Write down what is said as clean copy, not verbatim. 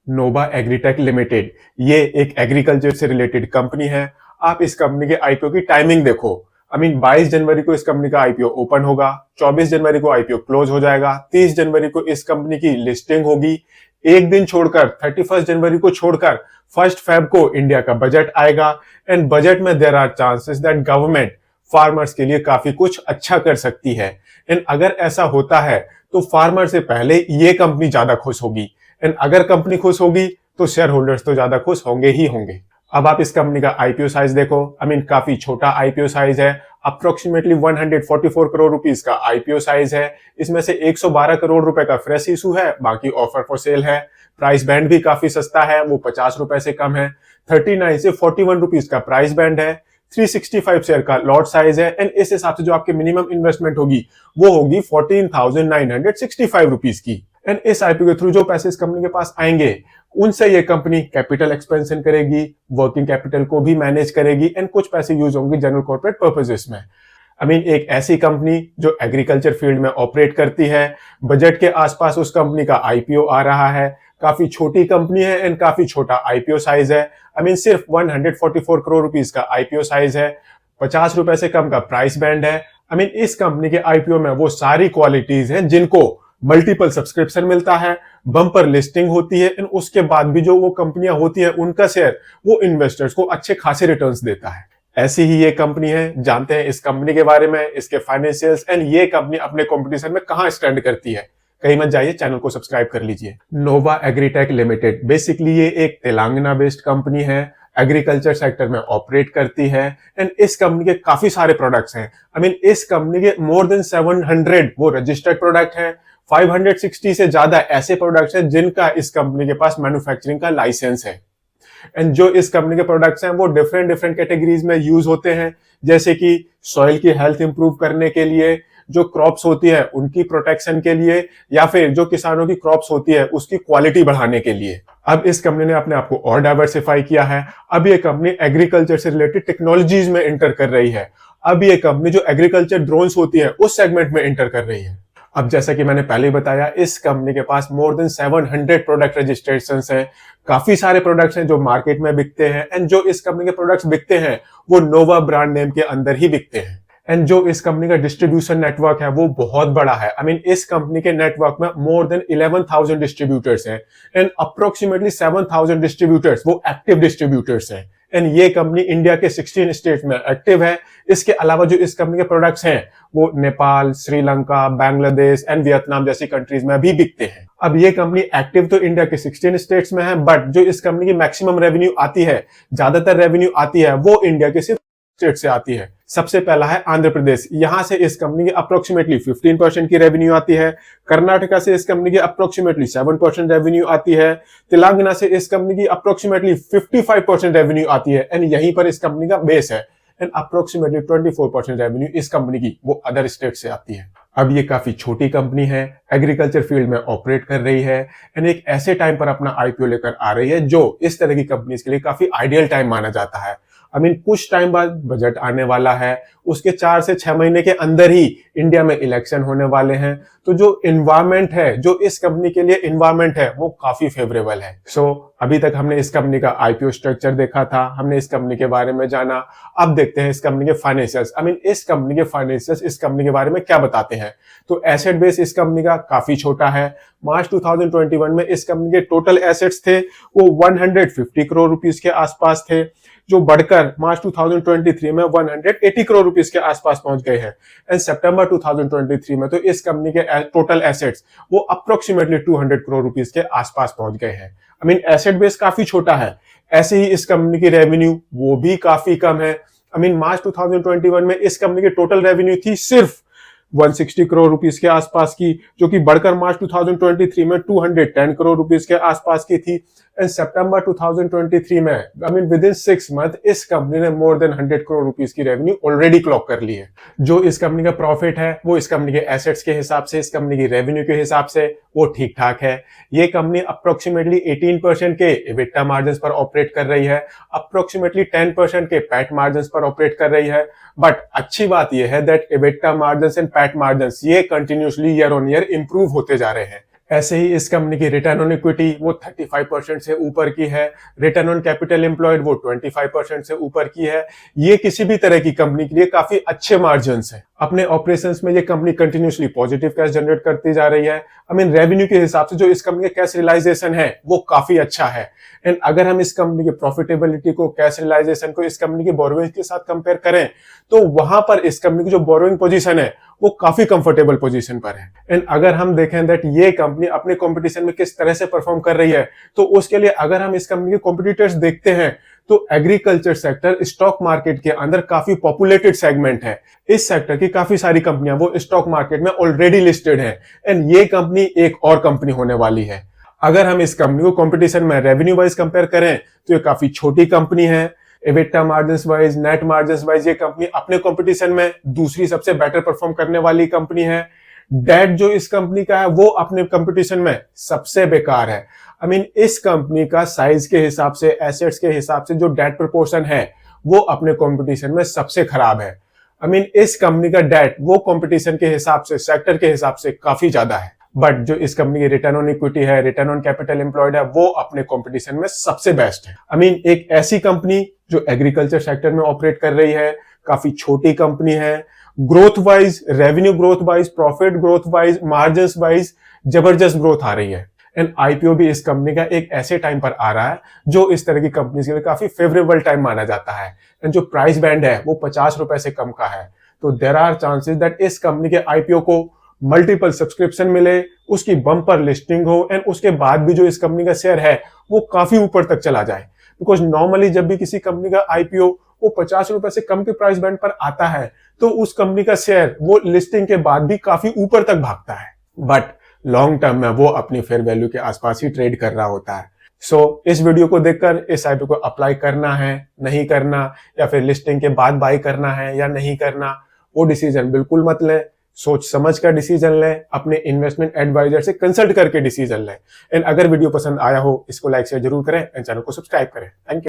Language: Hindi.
नोवा एग्रीटेक लिमिटेड ये एक एग्रीकल्चर से रिलेटेड कंपनी है। आप इस कंपनी के आईपीओ की टाइमिंग देखो। 22 जनवरी को इस कंपनी का आईपीओ ओपन होगा, 24 जनवरी को आईपीओ क्लोज हो जाएगा, 30 जनवरी को इस कंपनी की लिस्टिंग होगी। एक दिन छोड़कर 31 जनवरी को छोड़कर 1 फेब को इंडिया का बजट आएगा एंड बजट में there are chances that government farmers के लिए काफी कुछ अच्छा कर सकती है। एंड अगर ऐसा होता है तो फार्मर से पहले ये कंपनी ज्यादा खुश होगी एंड अगर कंपनी खुश होगी तो शेयर होल्डर्स तो ज्यादा खुश होंगे ही होंगे। अब आप इस कंपनी का आईपीओ साइज देखो। काफी छोटा आईपीओ साइज है। अप्रोक्सीमेटली 144 करोड़ रुपीस का आईपीओ साइज है। इसमें से 112 करोड़ रुपए का फ्रेश इशू है, बाकी ऑफर फॉर सेल है। प्राइस बैंड भी काफी सस्ता है, वो 50 रुपए से कम है। 39 से 41 रुपीस का प्राइस बैंड है। 365 शेयर का लॉट साइज है एंड इस हिसाब से जो आपकी मिनिमम इन्वेस्टमेंट होगी वो होगी 14,965 रुपीस की। एंड इस आईपीओ के थ्रू जो पैसे इस कंपनी के पास आएंगे उनसे ये कंपनी कैपिटल एक्सपेंशन करेगी, वर्किंग कैपिटल को भी मैनेज करेगी एंड कुछ पैसे यूज होंगे जनरल कॉर्पोरेट पर्पसेस में। एक ऐसी कंपनी जो एग्रीकल्चर फील्ड में ऑपरेट करती है, बजट के आसपास उस कंपनी का आईपीओ आ रहा है। काफी छोटी कंपनी है एंड काफी छोटा आईपीओ साइज है। सिर्फ 144 करोड़ रुपीस का आईपीओ साइज है। 50 रुपए से कम का प्राइस बैंड है। इस कंपनी के आईपीओ में वो सारी क्वालिटीज हैं जिनको मल्टीपल सब्सक्रिप्शन मिलता है, बम्पर लिस्टिंग होती है एंड उसके बाद भी जो वो कंपनियां होती है उनका शेयर वो इन्वेस्टर्स को अच्छे खासे रिटर्न्स देता है। ऐसी ही ये कंपनी है। जानते हैं इस कंपनी के बारे में, इसके फाइनेंशियल्स एंड ये कंपनी अपने कंपटीशन में कहां स्टैंड करती है। कहीं मत जाइए, चैनल को सब्सक्राइब कर लीजिए। नोवा एग्रीटेक लिमिटेड बेसिकली ये एक तेलंगाना बेस्ड कंपनी है, एग्रीकल्चर सेक्टर में ऑपरेट करती है एंड इस कंपनी के काफी सारे प्रोडक्ट्स हैं। इस कंपनी के मोर देन 700 वो रजिस्टर्ड प्रोडक्ट है। 560 से ज्यादा ऐसे प्रोडक्ट्स हैं जिनका इस कंपनी के पास मैन्युफैक्चरिंग का लाइसेंस है। एंड जो इस कंपनी के प्रोडक्ट्स हैं वो डिफरेंट डिफरेंट कैटेगरीज में यूज होते हैं, जैसे कि सॉइल की हेल्थ इंप्रूव करने के लिए, जो क्रॉप्स होती है उनकी प्रोटेक्शन के लिए, या फिर जो किसानों की क्रॉप्स होती है उसकी क्वालिटी बढ़ाने के लिए। अब इस कंपनी ने अपने आप को और डाइवर्सिफाई किया है। अब ये कंपनी एग्रीकल्चर से रिलेटेड टेक्नोलॉजीज में एंटर कर रही है। अब ये कंपनी जो एग्रीकल्चर ड्रोन्स होती है उस सेगमेंट में एंटर कर रही है। अब जैसा कि मैंने पहले ही बताया, इस कंपनी के पास मोर देन 700 प्रोडक्ट रजिस्ट्रेशंस हैं। काफी सारे प्रोडक्ट्स हैं जो मार्केट में बिकते हैं एंड जो इस कंपनी के प्रोडक्ट्स बिकते हैं वो नोवा ब्रांड नेम के अंदर ही बिकते हैं। एंड जो इस कंपनी का डिस्ट्रीब्यूशन नेटवर्क है वो बहुत बड़ा है। इस कंपनी के नेटवर्क में मोर देन 11,000 डिस्ट्रीब्यूटर्स हैं एंड अप्रोक्सीमेटली 7,000 डिस्ट्रीब्यूटर्स वो एक्टिव डिस्ट्रीब्यूटर्स हैं। एंड ये कंपनी इंडिया के 16 स्टेट में एक्टिव है। इसके अलावा जो इस कंपनी के प्रोडक्ट्स हैं वो नेपाल, श्रीलंका, बांग्लादेश एंड वियतनाम जैसी कंट्रीज में भी बिकते हैं। अब ये कंपनी एक्टिव तो इंडिया के 16 स्टेट्स में है, बट जो इस कंपनी की मैक्सिमम रेवेन्यू आती है, ज्यादातर रेवेन्यू आती है वो इंडिया के सिर्फ स्टेट से आती है। सबसे पहला है आंध्र प्रदेश। यहां से इस कंपनी की अप्रोक्सीमेटली 15% की रेवेन्यू आती है। कर्नाटका से इस कंपनी की अप्रोक्सीमेटली 7% रेवेन्यू आती है। तेलंगाना से इस कंपनी की अप्रोक्सीमेटली 55% रेवेन्यू आती है एंड यहीं पर इस कंपनी का बेस है। एंड अप्रोक्सीमेटली 24% रेवेन्यू इस कंपनी की वो अदर स्टेट से आती है। अब ये काफी छोटी कंपनी है, एग्रीकल्चर फील्ड में ऑपरेट कर रही है एंड एक ऐसे टाइम पर अपना आईपीओ लेकर आ रही है जो इस तरह की कंपनीज के लिए काफी आइडियल टाइम माना जाता है। कुछ टाइम बाद बजट आने वाला है, उसके 4 से 6 महीने के अंदर ही इंडिया में इलेक्शन होने वाले हैं, तो जो इन्वायरमेंट है, जो इस कंपनी के लिए इन्वायरमेंट है वो काफी फेवरेबल है। अभी तक हमने इस कंपनी का आईपीओ स्ट्रक्चर देखा था, हमने इस कंपनी के बारे में जाना। अब देखते हैं इस कंपनी के फाइनेंशियल्स। इस कंपनी के फाइनेंशियल्स इस कंपनी के बारे में क्या बताते हैं। तो एसेट बेस इस कंपनी का काफी छोटा है। मार्च 2021 में इस कंपनी के टोटल एसेट्स थे वो 150 करोड़ रुपीस के आसपास थे, जो बढ़कर मार्च 2023 में 180 करोड़ रुपीस के आसपास पहुंच गए हैं। एंड सितंबर 2023 में तो इस कंपनी के टोटल एसेट्स वो अप्रोक्सीमेटली 200 करोड़ रुपीस के आसपास पहुंच गए हैं। एसेट बेस काफी छोटा है। ऐसे ही इस कंपनी की रेवेन्यू वो भी काफी कम है। मार्च 2021 में इस कंपनी की टोटल रेवेन्यू थी सिर्फ 160 करोड़ रुपीस के आसपास की, जो कि बढ़कर मार्च 2023 में 210 करोड़ रुपीस के आसपास की थी। एंड सितंबर 2023 में विद इन 6 मंथ इस कंपनी ने मोर देन 100 करोड़ रुपीस की रेवेन्यू ऑलरेडी क्लॉक कर ली है। जो इस कंपनी का प्रॉफिट है वो इस कंपनी के एसेट्स के हिसाब से, इस कंपनी की रेवेन्यू के हिसाब से वो ठीक ठाक है। ये कंपनी अप्रोक्सीमेटली 18% के एबिटा मार्जिन पर ऑपरेट कर रही है, अप्रोक्सीमेटली 10% के पैट मार्जिन पर ऑपरेट कर रही है। बट अच्छी बात यह है that EBITDA margin and PAT margin ये continuously year on year improve होते जा रहे हैं। ऐसे ही इस कंपनी की रिटर्न ऑन इक्विटी वो 35% से ऊपर की है, रिटर्न ऑन कैपिटल एम्प्लॉयड वो 25% से ऊपर की है। ये किसी भी तरह की कंपनी के लिए काफी अच्छे मार्जिन है। अपने ऑपरेशंस में ये company continuously positive cash generate करती जा रही है। रेवेन्यू के हिसाब से जो इस कंपनी का कैश रियलाइजेशन है वो काफी अच्छा है। एंड अगर हम इस कंपनी की प्रॉफिटेबिलिटी को, कैश रियलाइजेशन को इस कंपनी के बोरोइंग के साथ कंपेयर करें तो वहां पर इस कंपनी की जो बोरोइंग पोजीशन है वो काफी कंफर्टेबल पोजीशन पर है। एंड अगर हम देखें दैट ये कंपनी अपने कंपटीशन में किस तरह से परफॉर्म कर रही है तो उसके लिए अगर हम इस कंपनी के कॉम्पिटिटर्स देखते हैं तो एग्रीकल्चर सेक्टर स्टॉक मार्केट के अंदर काफी पॉपुलेटेड सेगमेंट है। इस सेक्टर की काफी सारी कंपनियां वो स्टॉक मार्केट में ऑलरेडी लिस्टेड है एंड ये कंपनी एक और कंपनी होने वाली है। अगर हम इस कंपनी को कंपटीशन में रेवेन्यू वाइज कंपेयर करें तो ये काफी छोटी कंपनी है। EBITDA margins wise, net margins wise ये कंपनी अपने कंपटीशन में दूसरी सबसे बेटर परफॉर्म करने वाली कंपनी है। डेट जो इस कंपनी का है वो अपने कंपटीशन में सबसे बेकार है। इस कंपनी का साइज के हिसाब से, एसेट्स के हिसाब से जो डेट प्रोपोर्शन है वो अपने कंपटीशन में सबसे खराब है। इस कंपनी का डेट वो कंपटीशन के हिसाब से, सेक्टर के हिसाब से काफी ज्यादा है। बट जो इस कंपनी की रिटर्न ऑन इक्विटी है, रिटर्न ऑन कैपिटल एम्प्लॉयड है वो अपने कंपटीशन में सबसे बेस्ट है। एक ऐसी कंपनी जो एग्रीकल्चर सेक्टर में ऑपरेट कर रही है, काफी छोटी कंपनी है, growth wise, revenue growth wise, profit growth wise, margin wise जबरदस्त ग्रोथ आ रही है। एंड आईपीओ भी इस कंपनी का एक ऐसे टाइम पर आ रहा है जो इस तरह की कंपनी के लिए काफी फेवरेबल टाइम माना जाता है। एंड जो प्राइस बैंड है वो 50 रुपए से कम का है। तो देयर आर चांसेस दैट इस कंपनी के आईपीओ को मल्टीपल सब्सक्रिप्शन मिले, उसकी बम्पर लिस्टिंग हो एंड उसके बाद भी जो इस कंपनी का शेयर है वो काफी ऊपर तक चला जाए। बिकॉज नॉर्मली जब भी किसी कंपनी का आईपीओ वो 50 रुपए से कम के प्राइस बैंड पर आता है तो उस कंपनी का शेयर वो लिस्टिंग के बाद भी काफी ऊपर तक भागता है। बट लॉन्ग टर्म में वो अपनी फेयर वैल्यू के आसपास ही ट्रेड कर रहा होता है। सो इस वीडियो को देखकर इस आईपीओ को अप्लाई करना है, नहीं करना, या फिर लिस्टिंग के बाद बाय करना है या नहीं करना, वो डिसीजन बिल्कुल मत लें। सोच समझ कर डिसीजन लें, अपने इन्वेस्टमेंट एडवाइजर से कंसल्ट करके डिसीजन लें। एंड अगर वीडियो पसंद आया हो इसको लाइक शेयर जरूर करें एंड चैनल को सब्सक्राइब करें। Thank you.